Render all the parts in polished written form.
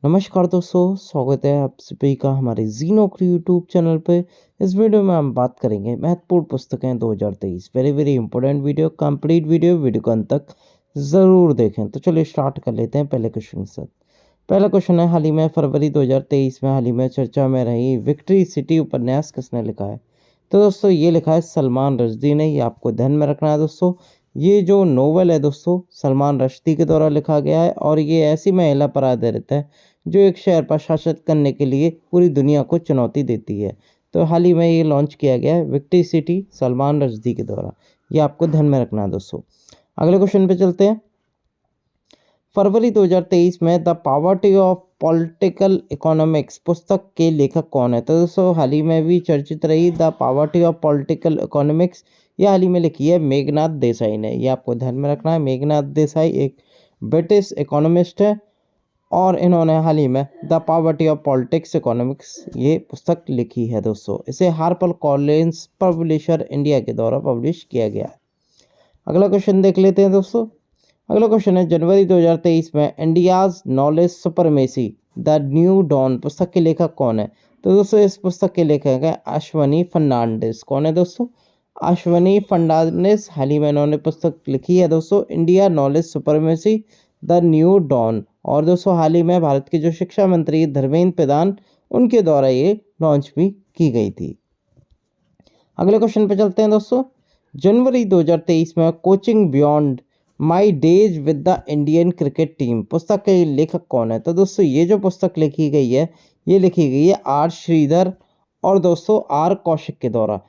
नमस्कार दोस्तों, स्वागत है आप सभी का हमारे जी नौकरी यूट्यूब चैनल पे। इस वीडियो में हम बात करेंगे महत्वपूर्ण पुस्तकें 2023। Very very important video, complete video को अंत तक ज़रूर देखें। तो चलिए स्टार्ट कर लेते हैं पहले क्वेश्चन से। पहला क्वेश्चन है, हाल ही में फरवरी 2023 में हाल ही में चर्चा में रही विक्ट्री सिटी उपन्यास किसने लिखा है? तो दोस्तों ये लिखा है सलमान रश्दी ने। ये आपको ध्यान में रखना है दोस्तों। ये जो नोवेल है दोस्तों सलमान रश्दी के द्वारा लिखा गया है और ये ऐसी महिला पर आधारित है जो एक शहर पर शासन करने के लिए पूरी दुनिया को चुनौती देती है। तो हाल ही में ये लॉन्च किया गया है विक्ट्री सिटी सलमान रश्दी के द्वारा। ये आपको ध्यान में रखना है दोस्तों। अगले क्वेश्चन पे चलते हैं। फरवरी 2023 में the poverty of political economics पुस्तक के लेखक कौन है? तो दोस्तों हाल ही में भी चर्चित रही the poverty of political economics, ये हाल ही में लिखी है मेघनाथ देसाई ने। ये आपको ध्यान में रखना है। मेघनाथ देसाई एक ब्रिटिश इकोनॉमिस्ट है और इन्होंने हाल ही में the poverty of politics economics ये पुस्तक लिखी है दोस्तों। इसे हार्पर कॉलिंस पब्लिशर इंडिया के द्वारा पब्लिश किया गया है। अगला क्वेश्चन देख लेते हैं दोस्तों। अगला क्वेश्चन है, जनवरी 2023 में India's knowledge supremacy the new dawn पुस्तक के लेखक कौन है? तो दोस्तों इस पुस्तक के लेखक है अश्वनी फर्नांडिस। कौन है दोस्तों? अश्वनी फर्नांडिस। हाल ही में इन्होंने पुस्तक लिखी है दोस्तों India knowledge supremacy the new dawn. और दोस्तों हाल ही में भारत के जो शिक्षा मंत्री धर्मेंद्र प्रधान उनके द्वारा ये लॉन्च भी की गई थी। अगले क्वेश्चन पे चलते हैं दोस्तों। जनवरी 2023 में coaching beyond my days with the Indian cricket team पुस्तक के लेखक कौन है? तो दोस्तों ये जो पुस्तक लिखी गई है ये लिखी गई है आर श्रीधर और दोस्तों आर कौशिक के द्वारा।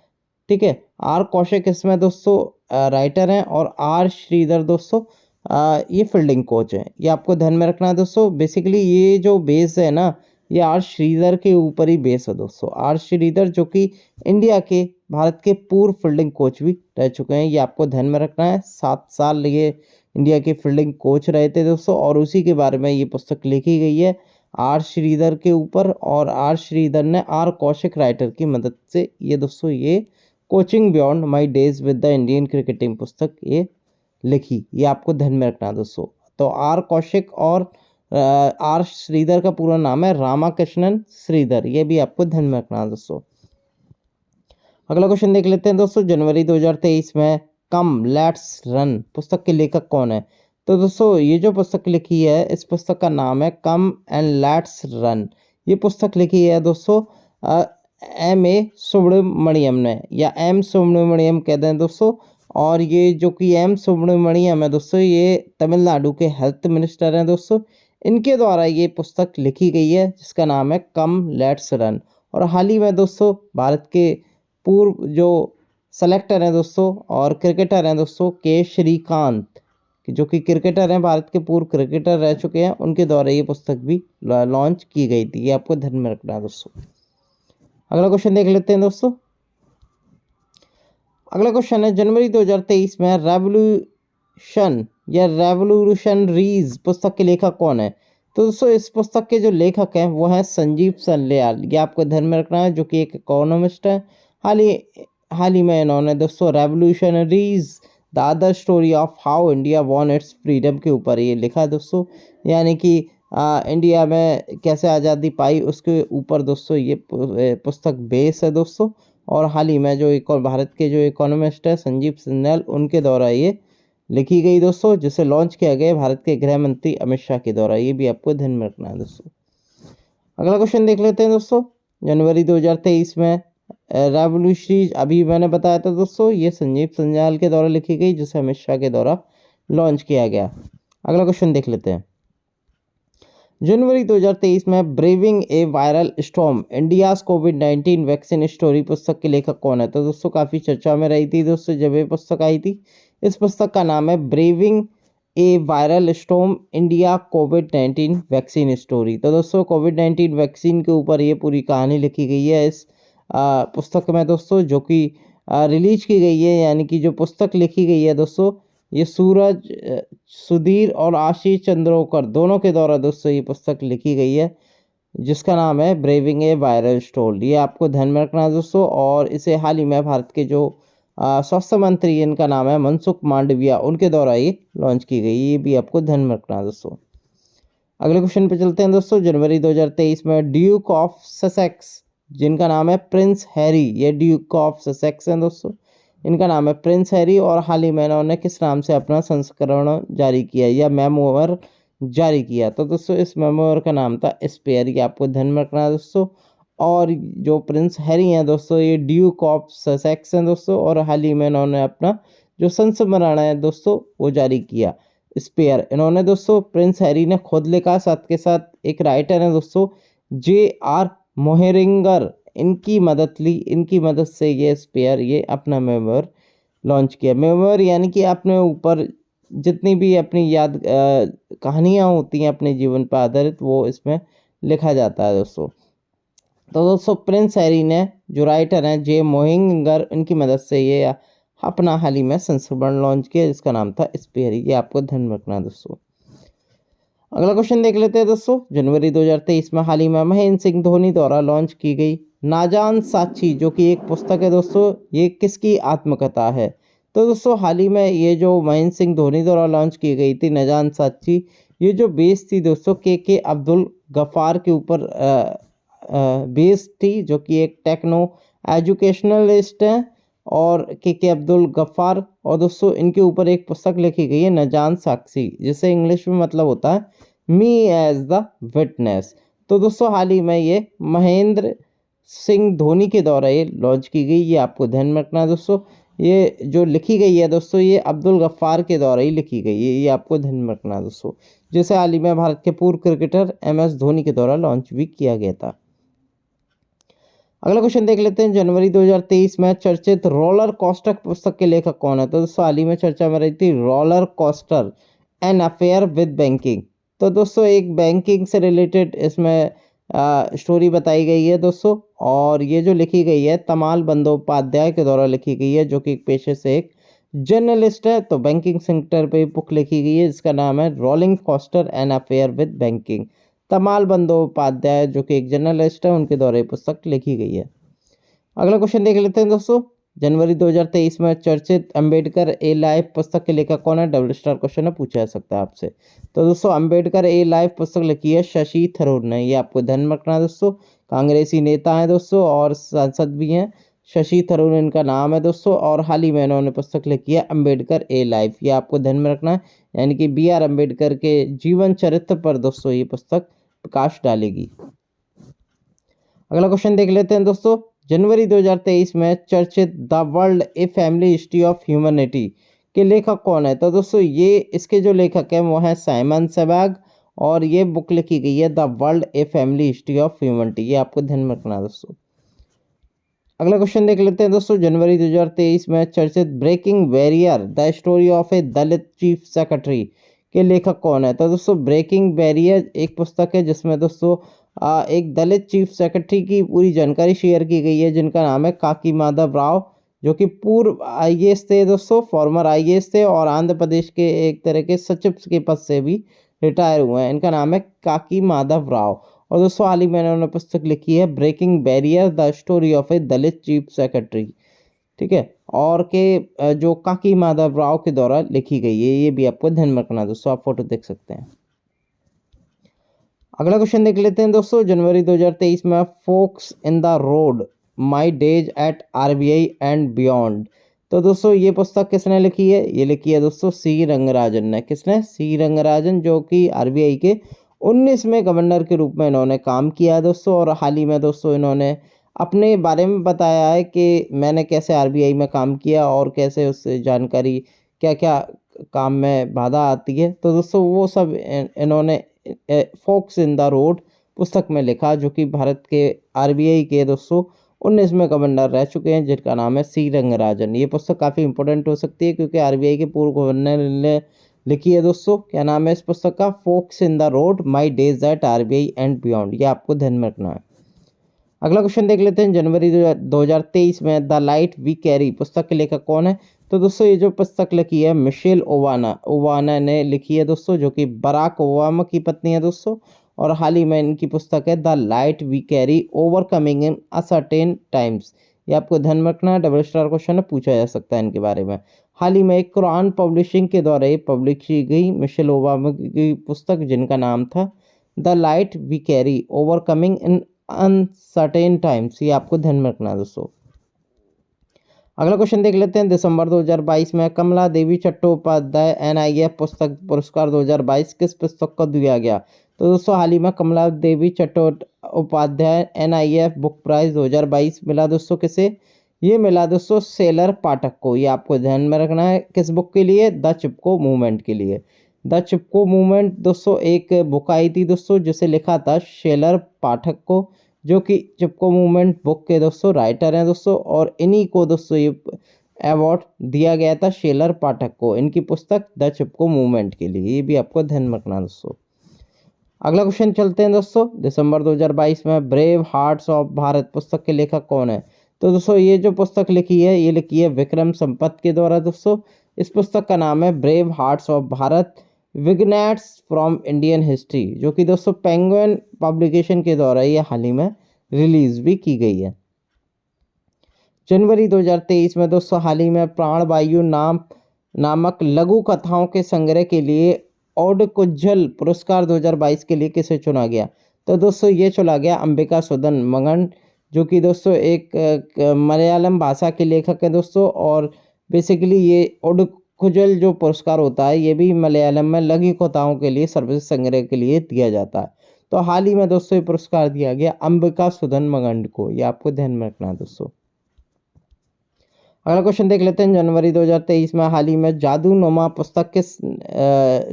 ठीक है, आर कौशिक इसमें दोस्तों राइटर हैं और आर श्रीधर दोस्तों ये फील्डिंग कोच हैं। ये आपको ध्यान में रखना है दोस्तों। बेसिकली ये जो बेस है ना ये आर श्रीधर के ऊपर ही बेस है दोस्तों। आर श्रीधर जो कि इंडिया के भारत के पूर्व फील्डिंग कोच भी रह चुके हैं। ये आपको ध्यान में रखना है। 7 साल ये इंडिया के फील्डिंग कोच रहे थे दोस्तों और उसी के बारे में ये पुस्तक लिखी गई है आर श्रीधर के ऊपर। और आर श्रीधर ने आर कौशिक राइटर की मदद से ये दोस्तों ये coaching beyond my days with the Indian cricket team पुस्तक ये लिखी। ये आपको ध्यान में रखना है दोस्तों। तो आर कौशिक और आर श्रीधर का पूरा नाम है रामाकृष्णन श्रीधर। ये भी आपको ध्यान में रखना है दोस्तों। अगला क्वेश्चन देख लेते हैं दोस्तों। जनवरी 2023 में कम लेट्स रन पुस्तक के लेखक कौन है? तो दोस्तों ये जो पुस्तक लिखी है इस पुस्तक का नाम है कम एंड लेट्स रन। ये पुस्तक लिखी है दोस्तों एम ए सुब्रमण्यम ने या एम सुब्रमण्यम कहते हैं दोस्तों। और ये जो कि एम सुब्रमण्यम है दोस्तों ये तमिलनाडु के हेल्थ मिनिस्टर हैं दोस्तों। इनके द्वारा ये पुस्तक लिखी गई है जिसका नाम है कम लेट्स रन। और हाल ही में दोस्तों भारत के पूर्व जो सेलेक्टर हैं दोस्तों और क्रिकेटर हैं दोस्तों के श्रीकांत जो कि क्रिकेटर हैं भारत के पूर्व क्रिकेटर रह चुके हैं उनके द्वारा ये पुस्तक भी लॉन्च की गई थी। ये आपको ध्यान में रखना है दोस्तों। अगला क्वेश्चन देख लेते हैं दोस्तों। अगला क्वेश्चन है, जनवरी 2023 में रेवोल्यूशन या रेवोल्यूशनरीज पुस्तक के लेखक कौन है? तो दोस्तों इस पुस्तक के जो लेखक हैं वो हैं संजीव सन्याल। ये आपको ध्यान में रखना है जो कि एक इकोनॉमिस्ट है। हाल ही में इन्होंने दोस्तों revolutionaries the other story of how India won it's freedom के ऊपर ये लिखा है दोस्तों। यानी कि इंडिया में कैसे आज़ादी पाई उसके ऊपर दोस्तों ये पुस्तक बेस है दोस्तों। और हाल ही में जो भारत के जो इकोनॉमिस्ट है संजीव सन्याल उनके द्वारा ये लिखी गई दोस्तों जिसे लॉन्च किया गया भारत के गृह मंत्री अमित शाह के द्वारा। ये भी आपको ध्यान में रखना है दोस्तों। अगला क्वेश्चन देख लेते हैं दोस्तों। जनवरी 2023 में रेवोल्यूशनरी अभी मैंने बताया था दोस्तों ये संजीव सन्याल के द्वारा लिखी गई जिसे अमित शाह के द्वारा लॉन्च किया गया। अगला क्वेश्चन देख लेते हैं। जनवरी 2023 में ब्रेविंग ए वायरल स्टॉर्म इंडियाज कोविड-19 वैक्सीन स्टोरी पुस्तक के लेखक कौन है? तो दोस्तों काफ़ी चर्चा में रही थी दोस्तों जब ये पुस्तक आई थी। इस पुस्तक का नाम है ब्रेविंग ए वायरल स्टॉर्म इंडिया कोविड-19 वैक्सीन स्टोरी। तो दोस्तों कोविड-19 वैक्सीन के ऊपर ये पूरी कहानी लिखी गई है इस पुस्तक में दोस्तों जो कि रिलीज की गई है। यानी कि जो पुस्तक लिखी गई है दोस्तों ये सूरज सुधीर और आशीष चंद्रोकर दोनों के द्वारा दोस्तों ये पुस्तक लिखी गई है जिसका नाम है ब्रेविंग ए वायरल स्टोरी। ये आपको ध्यान में रखना है दोस्तों। और इसे हाल ही में भारत के जो स्वास्थ्य मंत्री इनका नाम है मनसुख मांडविया उनके द्वारा ये लॉन्च की गई। ये भी आपको ध्यान में रखना है दोस्तों। अगले क्वेश्चन पे चलते हैं दोस्तों। जनवरी 2023 में ड्यूक ऑफ ससेक्स, जिनका नाम है प्रिंस हैरी, ये ड्यूक ऑफ ससेक्स हैं दोस्तों, इनका नाम है प्रिंस हैरी, और हाल ही में इन्होंने किस नाम से अपना संस्करण जारी किया या मेमोयर जारी किया? तो दोस्तों इस मेमोयर का नाम था स्पेयर, ये आपको ध्यान में रखना है दोस्तों। और जो प्रिंस हैरी हैं दोस्तों, ये ड्यूक ऑफ ससेक्स हैं दोस्तों, और हाल ही में इन्होंने अपना जो संस्मरण है दोस्तों वो जारी किया, स्पेयर। इन्होंने दोस्तों प्रिंस हैरी ने खुद लिखा, साथ के साथ एक राइटर है दोस्तों J.R. मोहेरिंगर, इनकी मदद ली, इनकी मदद से ये स्पेयर ये अपना मेमोयर लॉन्च किया। मेमोयर यानी कि अपने ऊपर जितनी भी अपनी याद कहानियाँ होती हैं अपने जीवन पर आधारित, वो इसमें लिखा जाता है दोस्तों। तो दोस्तों प्रिंस हैरी ने, जो राइटर हैं जे मोहिंगर, इनकी मदद से ये अपना हाल ही में संस्करण लॉन्च किया जिसका नाम था स्पेयर, ये आपको ध्यान में रखना है दोस्तों। अगला क्वेश्चन देख लेते हैं दोस्तों। जनवरी 2023 में हाल ही में महेंद्र सिंह धोनी द्वारा लॉन्च की गई ना जान साक्षी, जो कि एक पुस्तक है दोस्तों, ये किसकी आत्मकथा है? तो दोस्तों हाल ही में ये जो महेंद्र सिंह धोनी द्वारा लॉन्च की गई थी ना जान साक्षी, ये जो बेस थी दोस्तों के अब्दुल गफ्फार के ऊपर बेस थी, जो कि एक टेक्नो एजुकेशनलिस्ट हैं, और के अब्दुल गफ्फार, और दोस्तों इनके ऊपर एक पुस्तक लिखी गई है न जान साक्षी, जिसे इंग्लिश में मतलब होता है मी एज द विटनेस। तो दोस्तों हाल ही में ये महेंद्र सिंह धोनी के द्वारा ये लॉन्च की गई, ये आपको ध्यान में रखना है दोस्तों। ये जो लिखी गई है दोस्तों, ये अब्दुल गफ्फार के द्वारा ही लिखी गई है, ये आपको ध्यान में रखना है दोस्तों, जिसे हाल ही में भारत के पूर्व क्रिकेटर MS धोनी के द्वारा लॉन्च भी किया गया था। अगला क्वेश्चन देख लेते हैं। जनवरी 2023 में चर्चित रोलर कोस्टर पुस्तक के लेखक कौन है? तो दोस्तों हाल ही में चर्चा में रही थी roller coaster an affair with banking. तो दोस्तों एक बैंकिंग से रिलेटेड इसमें स्टोरी बताई गई है दोस्तों, और ये जो लिखी गई है तमाल बंदोपाध्याय के द्वारा लिखी गई है, जो कि एक पेशे से एक जर्नलिस्ट है। तो बैंकिंग सेक्टर पे बुक लिखी गई है जिसका नाम है rolling coaster an affair with banking. Tamal Bandyopadhyay जो कि एक जर्नलिस्ट है, उनके द्वारा ये पुस्तक लिखी गई है। अगला क्वेश्चन देख लेते हैं दोस्तों। जनवरी 2023 में चर्चित अंबेडकर ए लाइफ पुस्तक के लेखक कौन है? डबल स्टार क्वेश्चन है, पूछा जा सकता है आपसे। तो दोस्तों अंबेडकर ए लाइफ पुस्तक लिखी है शशि थरूर ने, ये आपको ध्यान में रखना है दोस्तों। कांग्रेसी नेता हैं दोस्तों और सांसद भी हैं, शशि थरूर इनका नाम है दोस्तों, और हाल ही में इन्होंने पुस्तक लिखी है अंबेडकर ए लाइफ, ये आपको ध्यान में रखना है। यानी कि BR अम्बेडकर के जीवन चरित्र पर दोस्तों ये पुस्तक प्रकाश डालेगी। अगला क्वेश्चन देख लेते हैं दोस्तों। जनवरी 2023 में चर्चित the world a family history of humanity के लेखक कौन है? तो दोस्तों ये इसके जो लेखक हैं वो हैं साइमन सेबैग, और ये बुक लिखी गई है the world a family history of humanity, ये आपको ध्यान में रखना है दोस्तों। अगला क्वेश्चन देख लेते हैं दोस्तों। जनवरी 2023 में चर्चित breaking barrier the story of a Dalit chief secretary के लेखक कौन है? तो दोस्तों ब्रेकिंग बैरियर एक पुस्तक है जिसमें दोस्तों एक दलित चीफ सेक्रेटरी की पूरी जानकारी शेयर की गई है, जिनका नाम है काकी माधव राव, जो कि पूर्व IAS थे दोस्तों, फॉर्मर IAS थे, और आंध्र प्रदेश के एक तरह के सचिव के पद से भी रिटायर हुए हैं। इनका नाम है काकी माधव राव, और दोस्तों हाल ही में इन्होंने पुस्तक लिखी है breaking barrier the story of a Dalit chief secretary, ठीक है, और के जो काकी माधव राव के द्वारा लिखी गई है, ये भी आपको ध्यान में रखना दोस्तों, आप फोटो देख सकते हैं। अगला क्वेश्चन देख लेते हैं दोस्तों। जनवरी 2023 में forks in the road my days at RBI and beyond. तो दोस्तों ये पुस्तक किसने लिखी है? ये लिखी है दोस्तों C रंगराजन ने। किसने? C रंगराजन, जो कि RBI के 19वें गवर्नर के रूप में इन्होंने काम किया है दोस्तों, और हाल ही में दोस्तों इन्होंने अपने बारे में बताया है कि मैंने कैसे RBI में काम किया और कैसे उससे जानकारी क्या क्या काम में बाधा आती है। तो दोस्तों वो सब इन्होंने फोक्स इन द रोड पुस्तक में लिखा, जो कि भारत के RBI के दोस्तों 19वें गवर्नर रह चुके हैं, जिनका नाम है C रंगराजन। ये पुस्तक काफ़ी इंपॉर्टेंट हो सकती है क्योंकि RBI के पूर्व गवर्नर ने लिखी है दोस्तों। क्या नाम है इस पुस्तक का? Forks in the road my days at RBI and beyond, ये आपको ध्यान में रखना है। अगला क्वेश्चन देख लेते हैं। जनवरी 2023 में द लाइट वी कैरी पुस्तक के लेखक कौन है? तो दोस्तों ये जो पुस्तक लिखी है मिशेल ओबामा ने लिखी है दोस्तों, जो कि बराक ओबामा की पत्नी है दोस्तों, और हाल ही में इनकी पुस्तक है the light we carry overcoming in uncertain times, ये आपको ध्यान में रखना है। डबल स्टार क्वेश्चन है, पूछा जा सकता है इनके बारे में। हाल ही में एक कुरान पब्लिशिंग के द्वारा ये पब्लिश की गई मिशेल ओबामा की पुस्तक, जिनका नाम था the light we carry, overcoming in uncertain times. ये आपको ध्यान में रखना है दोस्तों। अगला क्वेश्चन देख लेते हैं। दिसंबर 2022 में कमला देवी चट्टोपाध्याय NIF पुस्तक पुरस्कार 2022 किस पुस्तक को दिया गया? तो दोस्तों हाल ही में कमला देवी चट्टोपाध्याय NIF बुक प्राइज 2022 मिला दोस्तों किसे? ये मिला दोस्तों सेलर पाठक को। ये आपको ध्यान में रखना है। किस बुक के लिए? द चिपको मूवमेंट के लिए। द चिपको मूवमेंट दोस्तों एक बुक आई थी दोस्तों जिसे लिखा था सेलर पाठक को, जो कि चिपको मूवमेंट बुक के दोस्तों राइटर हैं दोस्तों, और इन्हीं को दोस्तों ये अवार्ड दिया गया था सेलर पाठक को, इनकी पुस्तक द चिपको मूवमेंट के लिए। ये भी आपको ध्यान में रखना दोस्तों। अगला क्वेश्चन चलते हैं दोस्तों। दिसंबर 2022 में ब्रेव हार्ट्स ऑफ भारत पुस्तक के लेखक कौन है? तो दोस्तों ये जो पुस्तक लिखी है ये लिखी है विक्रम संपत के द्वारा दोस्तों। इस पुस्तक का नाम है brave hearts of Bharat vignettes from Indian history, जो कि दोस्तों पेंगुइन पब्लिकेशन के द्वारा ये हाल ही में रिलीज भी की गई है। जनवरी 2023 में दोस्तों हाल ही में प्राणवायु नामक लघु कथाओं के संग्रह के लिए ओडकुज्जल पुरस्कार 2022 के लिए किसे चुना गया? तो दोस्तों ये चुना गया अंबिका सुधन मंगन, जो कि दोस्तों एक मलयालम भाषा के लेखक है दोस्तों। और बेसिकली ये ओडकुज्जल जो पुरस्कार होता है ये भी मलयालम में लघु कथाओं के लिए सर्वश्रेष्ठ संग्रह के लिए दिया जाता है। तो हाल ही में दोस्तों ये पुरस्कार दिया गया अंबिका सुधन मंगन को। ये आपको ध्यान में रखना है दोस्तों। अगला क्वेश्चन देख लेते हैं। जनवरी 2023 में हाल ही में जादूनुमा पुस्तक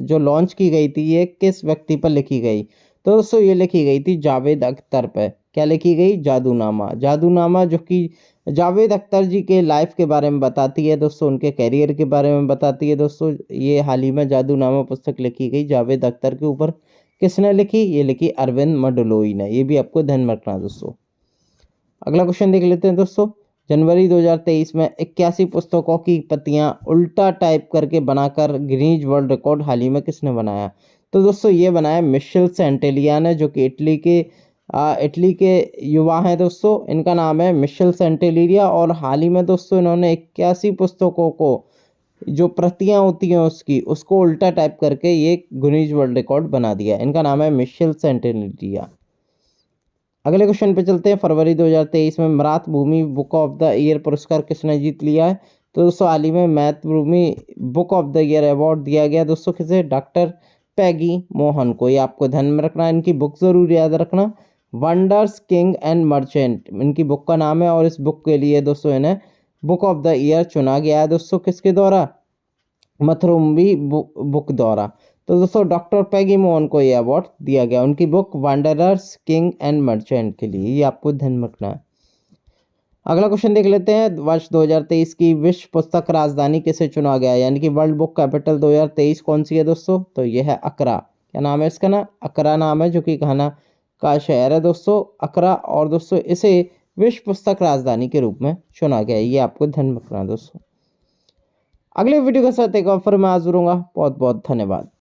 जो लॉन्च की गई थी ये किस व्यक्ति पर लिखी गई? तो दोस्तों ये लिखी गई थी जावेद अख्तर पर। क्या लिखी गई? जादूनामा जो कि जावेद अख्तर जी के लाइफ के बारे में बताती है दोस्तों, उनके कैरियर के बारे में बताती है दोस्तों। ये हाल ही में जादूनामा पुस्तक लिखी गई जावेद अख्तर के ऊपर। किसने लिखी? ये लिखी अरविंद मडलोई ने। ये भी आपको ध्यान में रखना दोस्तों। अगला क्वेश्चन देख लेते हैं दोस्तों। जनवरी 2023 में 81 पुस्तकों की प्रतियां उल्टा टाइप करके बनाकर गिनीज वर्ल्ड रिकॉर्ड हाल ही में किसने बनाया? तो दोस्तों ये बनाया मिशेल सेंटेलिया ने, जो कि इटली के युवा हैं दोस्तों। इनका नाम है मिशेल सेंटेलिया, और हाल ही में दोस्तों इन्होंने 81 पुस्तकों को जो प्रतियां होती हैं उसको उल्टा टाइप करके ये गिनीज वर्ल्ड रिकॉर्ड बना दिया। इनका नाम है मिशेल सेंटेलिया। अगले क्वेश्चन पे चलते हैं। फरवरी 2023 में मातृभूमि बुक ऑफ द ईयर पुरस्कार किसने जीत लिया है? तो दोस्तों हाल ही में मातृभूमि book of the year award दिया गया दोस्तों किसे? डॉक्टर पैगी मोहन को। ये आपको ध्यान में रखना है। इनकी बुक जरूर याद रखना, वंडर्स किंग एंड मर्चेंट इनकी बुक का नाम है। और इस बुक के लिए दोस्तों इन्हें बुक ऑफ द ईयर चुना गया है दोस्तों किसके द्वारा? मातृभूमि बुक द्वारा। तो दोस्तों डॉक्टर पैगी मोहन को ये अवार्ड दिया गया उनकी बुक वंडरर्स किंग एंड मर्चेंट के लिए। ये आपको ध्यान में रखना है। अगला क्वेश्चन देख लेते हैं। वर्ष 2023 की विश्व पुस्तक राजधानी किसे चुना गया, यानी कि वर्ल्ड बुक कैपिटल 2023 कौन सी है दोस्तों? तो यह है अकरा। क्या नाम है इसका? ना अकरा नाम है, जो कि घाना का शहर है दोस्तों अकरा। और दोस्तों इसे विश्व पुस्तक राजधानी के रूप में चुना गया है। ये आपको ध्यान में रखना है दोस्तों। अगले वीडियो के साथ एक और फिर मैं हाजिर होऊंगा। बहुत बहुत धन्यवाद।